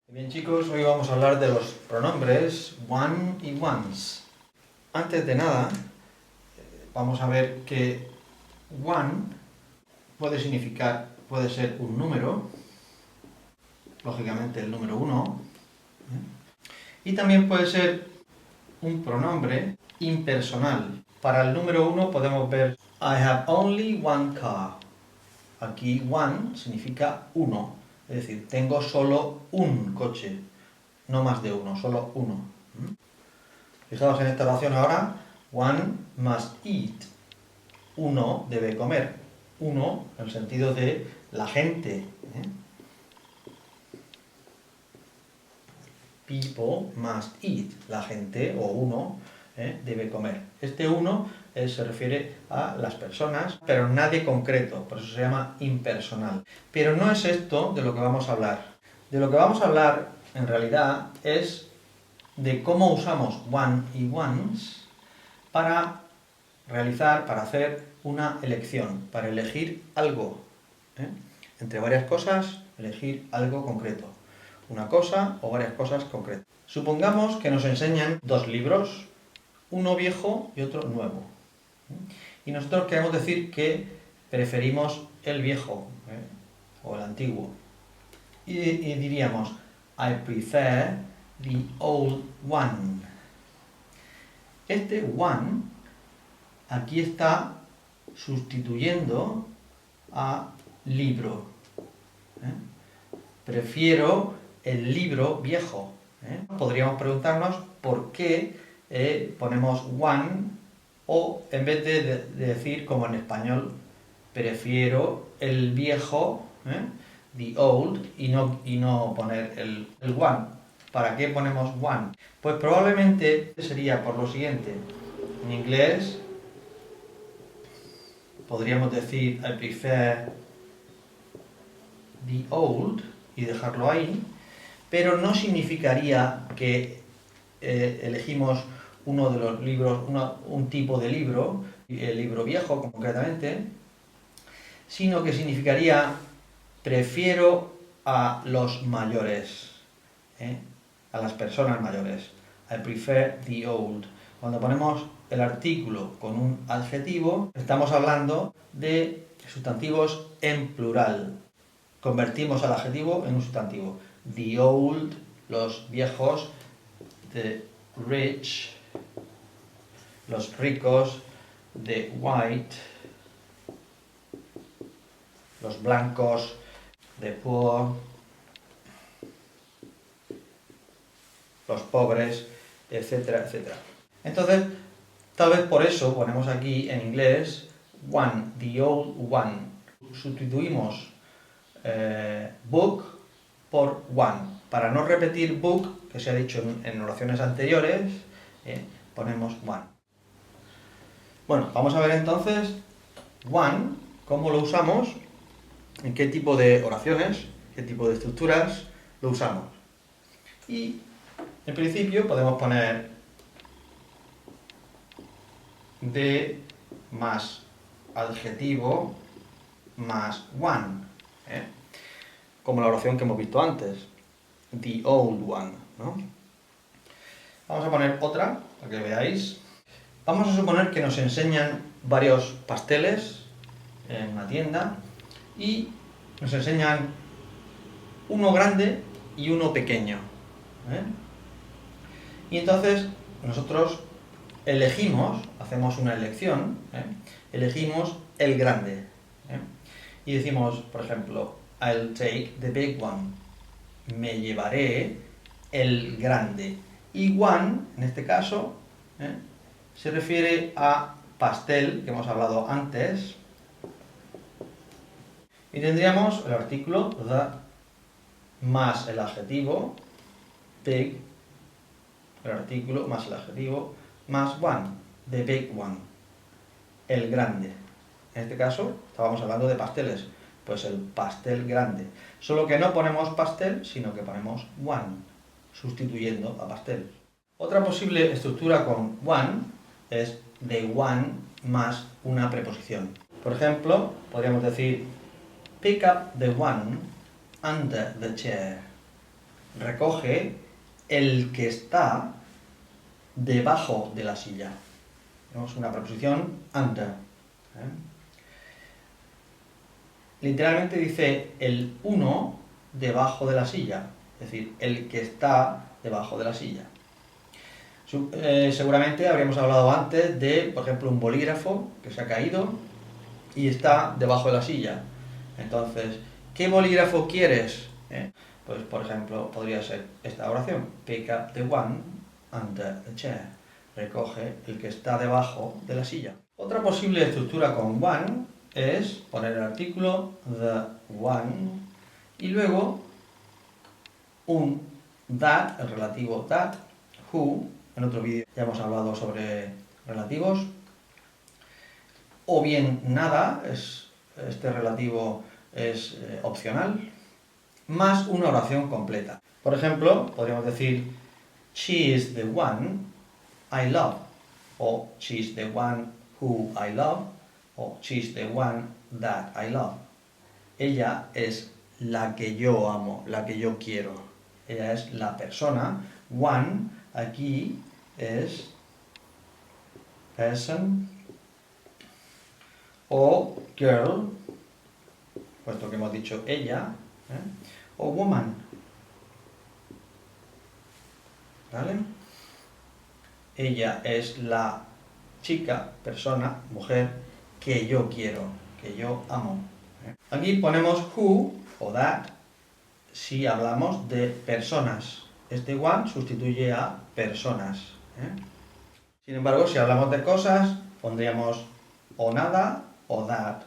Bien chicos, hoy vamos a hablar de los pronombres one y ones. Antes de nada, vamos a ver que one puede ser un número, lógicamente el número 1, y también puede ser un pronombre impersonal. Para el número 1 podemos ver I have only one car. Aquí one significa uno, es decir, tengo solo un coche. No más de uno, solo uno. Fijaos en esta oración ahora. One must eat. Uno debe comer. Uno en el sentido de la gente. People must eat. La gente o uno debe comer. Este uno se refiere a las personas, pero nadie concreto, por eso se llama impersonal. Pero no es esto de lo que vamos a hablar. De lo que vamos a hablar, en realidad, es de cómo usamos one y ones para hacer una elección, para elegir algo. Entre varias cosas, elegir algo concreto. Una cosa o varias cosas concretas. Supongamos que nos enseñan dos libros, uno viejo y otro nuevo. Y nosotros queremos decir que preferimos el viejo o el antiguo. Y diríamos, I prefer the old one. Este one aquí está sustituyendo a libro. Prefiero el libro viejo. Podríamos preguntarnos por qué ponemos one o en vez de decir como en español, prefiero el viejo, the old, y no poner el one. ¿Para qué ponemos one? Pues probablemente sería por lo siguiente. En inglés podríamos decir I prefer the old y dejarlo ahí, pero no significaría que elegimos uno de los libros, un tipo de libro, el libro viejo concretamente, sino que significaría prefiero a los mayores, a las personas mayores. I prefer the old. Cuando ponemos el artículo con un adjetivo, estamos hablando de sustantivos en plural. Convertimos al adjetivo en un sustantivo. The old, los viejos. The rich, los ricos. The white, los blancos. The poor, los pobres, etcétera, etcétera. Entonces, tal vez por eso ponemos aquí en inglés one, the old one. Sustituimos book por one. Para no repetir book, que se ha dicho en oraciones anteriores, ponemos one. Bueno, vamos a ver entonces one, cómo lo usamos, en qué tipo de oraciones, qué tipo de estructuras lo usamos. Y en principio podemos poner de más adjetivo más one, como la oración que hemos visto antes, the old one, ¿no? Vamos a poner otra, para que veáis. Vamos a suponer que nos enseñan varios pasteles en una tienda y nos enseñan uno grande y uno pequeño. Y entonces nosotros elegimos, hacemos una elección, elegimos el grande. Y decimos, por ejemplo, I'll take the big one. Me llevaré el grande. Y one, en este caso, se refiere a pastel, que hemos hablado antes. Y tendríamos el artículo the más el adjetivo, big, el artículo más el adjetivo, más one, the big one, el grande. En este caso, estábamos hablando de pasteles, pues el pastel grande. Solo que no ponemos pastel, sino que ponemos one, sustituyendo a pastel. Otra posible estructura con one es de one más una preposición. Por ejemplo, podríamos decir pick up the one under the chair. recoge el que está debajo de la silla. Tenemos una preposición under. Literalmente dice el uno debajo de la silla, es decir, el que está debajo de la silla. Seguramente habríamos hablado antes de, por ejemplo, un bolígrafo que se ha caído y está debajo de la silla. Entonces, ¿qué bolígrafo quieres? Pues, por ejemplo, podría ser esta oración. Pick up the one under the chair. Recoge el que está debajo de la silla. Otra posible estructura con one es poner el artículo the one y luego un that, el relativo that, who. En otro vídeo ya hemos hablado sobre relativos. O bien nada, este relativo es opcional, más una oración completa. Por ejemplo, podríamos decir she is the one I love, o she is the one who I love, o she is the one that I love. Ella es la que yo amo, la que yo quiero. Ella es la persona. One aquí es person o girl, puesto que hemos dicho ella, o woman. ¿Vale? Ella es la chica, persona, mujer que yo quiero, que yo amo. Aquí ponemos who o that si hablamos de personas. Este one sustituye a personas. Sin embargo, si hablamos de cosas, pondríamos o nada, o that,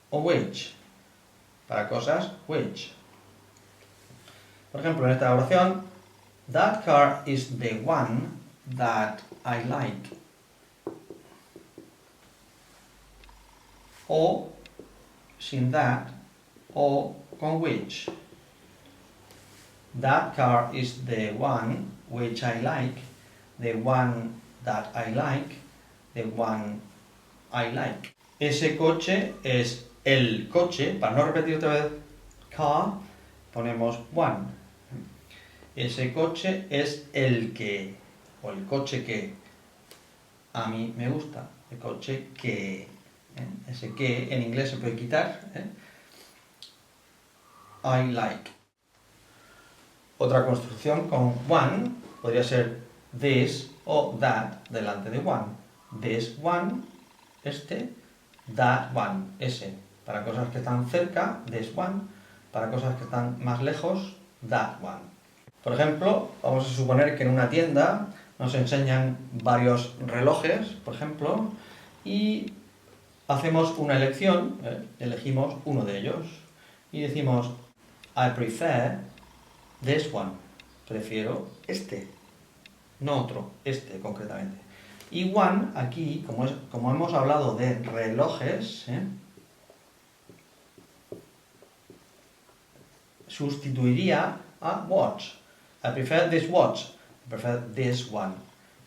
o which. Para cosas, which. Por ejemplo, en esta oración, that car is the one that I like. O sin that, o con which. That car is the one which I like, the one that I like, the one I like. Ese coche es el coche, para no repetir otra vez car, ponemos one. Ese coche es el que, o el coche que a mí me gusta, el coche que, ese que en inglés se puede quitar, I like. Otra construcción con one podría ser this o that delante de one. This one, este, that one, ese. Para cosas que están cerca, this one. Para cosas que están más lejos, that one. Por ejemplo, vamos a suponer que en una tienda nos enseñan varios relojes, por ejemplo, y hacemos una elección, elegimos uno de ellos y decimos I prefer this one. Prefiero este, no otro, este concretamente. Y one aquí, como hemos hablado de relojes, sustituiría a watch. I prefer this watch. I prefer this one.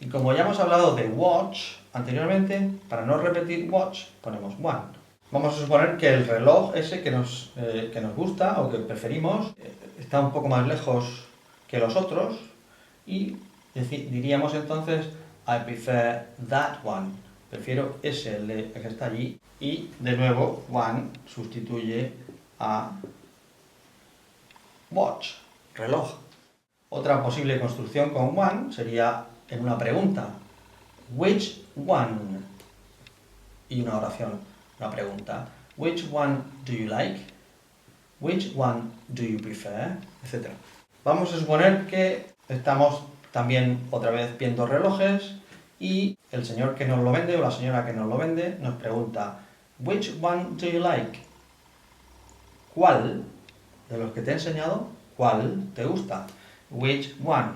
Y como ya hemos hablado de watch anteriormente, para no repetir watch, ponemos one. Vamos a suponer que el reloj ese que nos gusta o que preferimos está un poco más lejos que los otros y diríamos entonces I prefer that one. Prefiero ese, el que está allí. Y de nuevo, one sustituye a watch, reloj. Otra posible construcción con one sería en una pregunta. Which one? Y una oración, una pregunta. Which one do you like? Which one do you prefer? Etcétera. Vamos a suponer que estamos también otra vez viendo relojes y el señor que nos lo vende o la señora que nos lo vende nos pregunta Which one do you like? ¿Cuál de los que te he enseñado, cuál te gusta? Which one?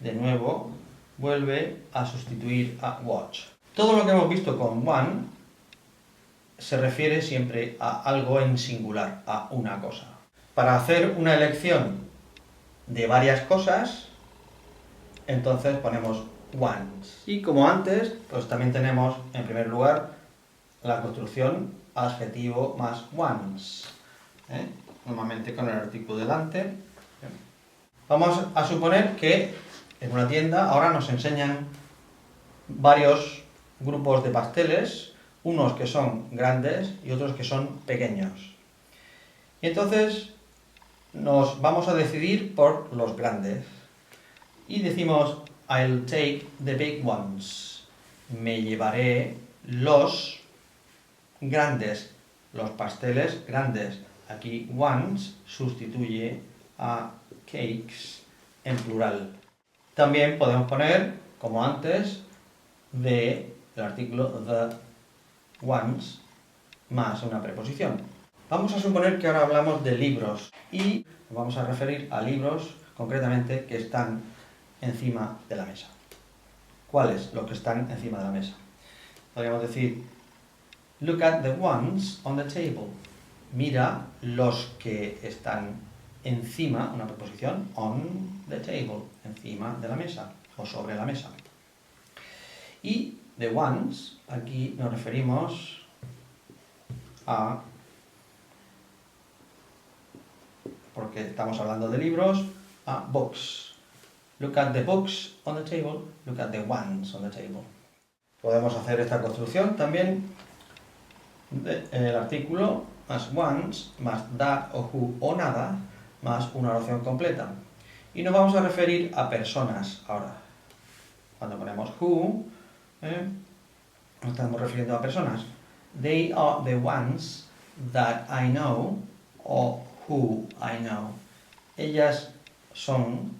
De nuevo, vuelve a sustituir a watch. Todo lo que hemos visto con one se refiere siempre a algo en singular, a una cosa. Para hacer una elección de varias cosas, entonces ponemos ones. Y como antes, pues también tenemos en primer lugar la construcción adjetivo más ones. Normalmente con el artículo delante. Vamos a suponer que en una tienda ahora nos enseñan varios grupos de pasteles, unos que son grandes y otros que son pequeños. Y entonces nos vamos a decidir por los grandes. Y decimos, I'll take the big ones. Me llevaré los grandes, los pasteles grandes. Aquí ones sustituye a cakes en plural. También podemos poner, como antes, el artículo the ones más una preposición. Vamos a suponer que ahora hablamos de libros y nos vamos a referir a libros concretamente que están encima de la mesa. ¿Cuáles los que están encima de la mesa? Podríamos decir, look at the ones on the table. Mira los que están encima, una preposición, on the table, encima de la mesa o sobre la mesa. Y the ones, aquí nos referimos a, porque estamos hablando de libros, a books. Look at the books on the table, look at the ones on the table. Podemos hacer esta construcción también el artículo más ones, más that o who o nada, más una oración completa. Y nos vamos a referir a personas ahora. Cuando ponemos who, nos estamos refiriendo a personas. They are the ones that I know o who I know. Ellas son,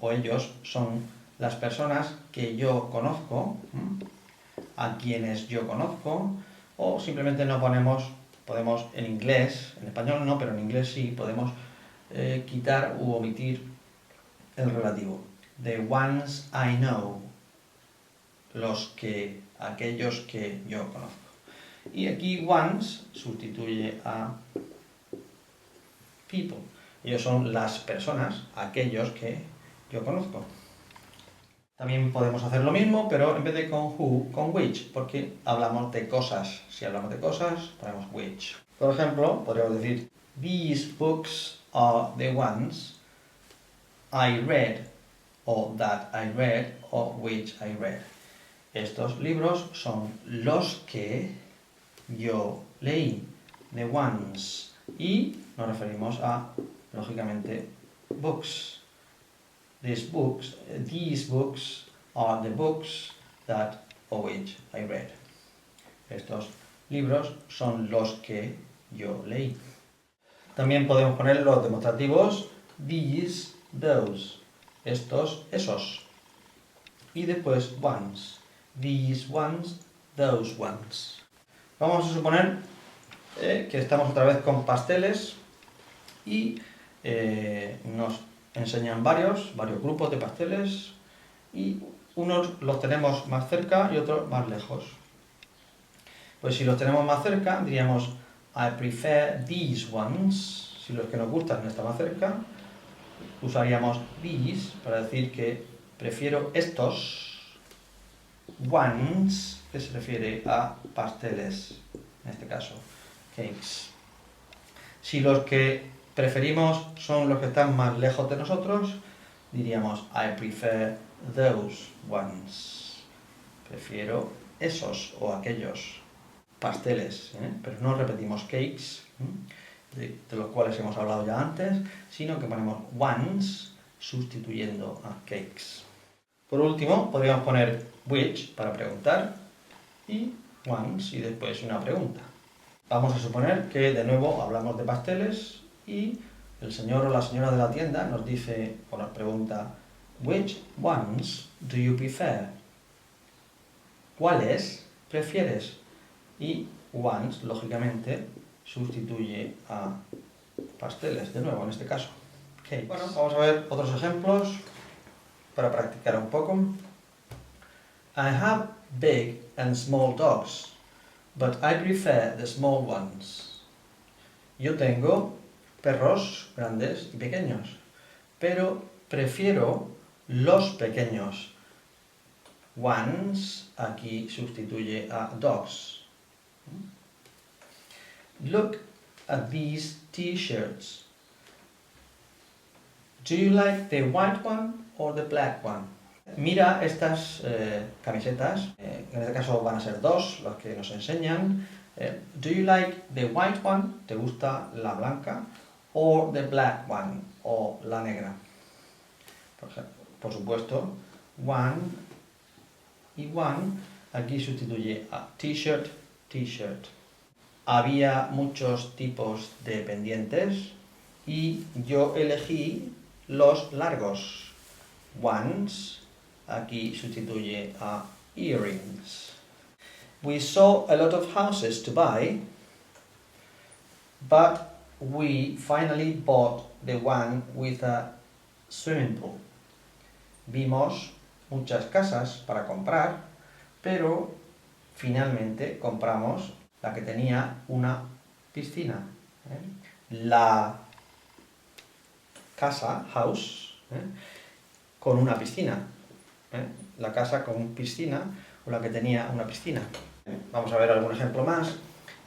o ellos son, las personas que yo conozco, a quienes yo conozco, o simplemente no podemos en inglés, en español no, pero en inglés sí, podemos quitar u omitir el relativo. The ones I know, aquellos que yo conozco. Y aquí ones sustituye a people. Ellos son las personas, aquellos que yo conozco. También podemos hacer lo mismo, pero en vez de con who, con which, porque hablamos de cosas. Si hablamos de cosas, ponemos which. Por ejemplo, podríamos decir, these books are the ones I read, o that I read, o which I read. Estos libros son los que yo leí, the ones, y nos referimos a, lógicamente, books. These books are the books that or which I read. Estos libros son los que yo leí. También podemos poner los demostrativos these, those, estos, esos. Y después ones, these ones, those ones. Vamos a suponer que estamos otra vez con pasteles y nos enseñan varios grupos de pasteles y unos los tenemos más cerca y otros más lejos. Pues si los tenemos más cerca, diríamos I prefer these ones. Si los que nos gustan están más cerca, usaríamos these para decir que prefiero estos ones, que se refiere a pasteles, en este caso, cakes. Si los que preferimos son los que están más lejos de nosotros, diríamos I prefer those ones. Prefiero esos o aquellos pasteles, pero no repetimos cakes, de los cuales hemos hablado ya antes, sino que ponemos ones sustituyendo a cakes. Por último, podríamos poner which para preguntar y ones y después una pregunta. Vamos a suponer que de nuevo hablamos de pasteles y el señor o la señora de la tienda nos dice o nos pregunta which ones do you prefer? ¿Cuáles prefieres? Y ones, lógicamente, sustituye a pasteles, de nuevo en este caso. Okay. Bueno, vamos a ver otros ejemplos para practicar un poco. I have big and small dogs, but I prefer the small ones. Yo tengo perros grandes y pequeños, pero prefiero los pequeños. Ones aquí sustituye a dogs. Look at these t-shirts. Do you like the white one or the black one? Mira estas camisetas, en este caso van a ser dos los que nos enseñan. Do you like the white one? ¿Te gusta la blanca? Or the black one, o la negra. Por supuesto, one y one aquí sustituye a t-shirt, t-shirt. Había muchos tipos de pendientes y yo elegí los largos. Ones, aquí sustituye a earrings. We saw a lot of houses to buy, but we finally bought the one with a swimming pool. Vimos muchas casas para comprar, pero finalmente compramos la que tenía una piscina. La casa, house, con una piscina. La casa con piscina o la que tenía una piscina. Vamos a ver algún ejemplo más.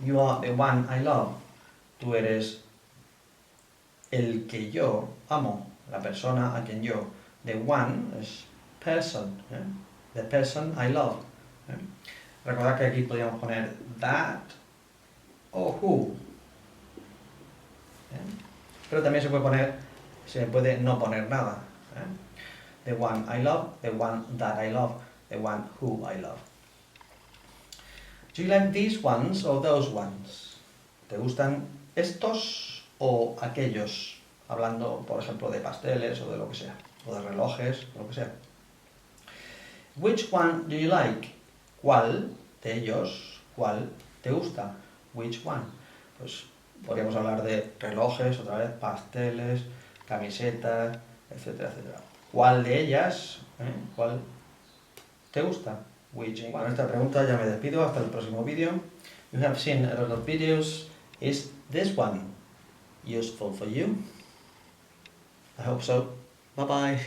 You are the one I love. Tú eres el que yo amo, la persona a quien yo. The one es person. The person I love. Recordad que aquí podríamos poner that o who. Pero también se puede no poner nada. The one I love, the one that I love, the one who I love. Do you like these ones or those ones? ¿Te gustan estos o aquellos? Hablando, por ejemplo, de pasteles o de lo que sea, o de relojes, o lo que sea. Which one do you like? ¿Cuál de ellos, cuál te gusta? Which one? Pues podríamos hablar de relojes, otra vez, pasteles, camisetas, etcétera, etcétera. ¿Cuál de ellas, cuál te gusta? Which one? Con esta pregunta ya me despido, hasta el próximo vídeo. You have seen a lot of videos. Is this one useful for you? I hope so. Bye bye.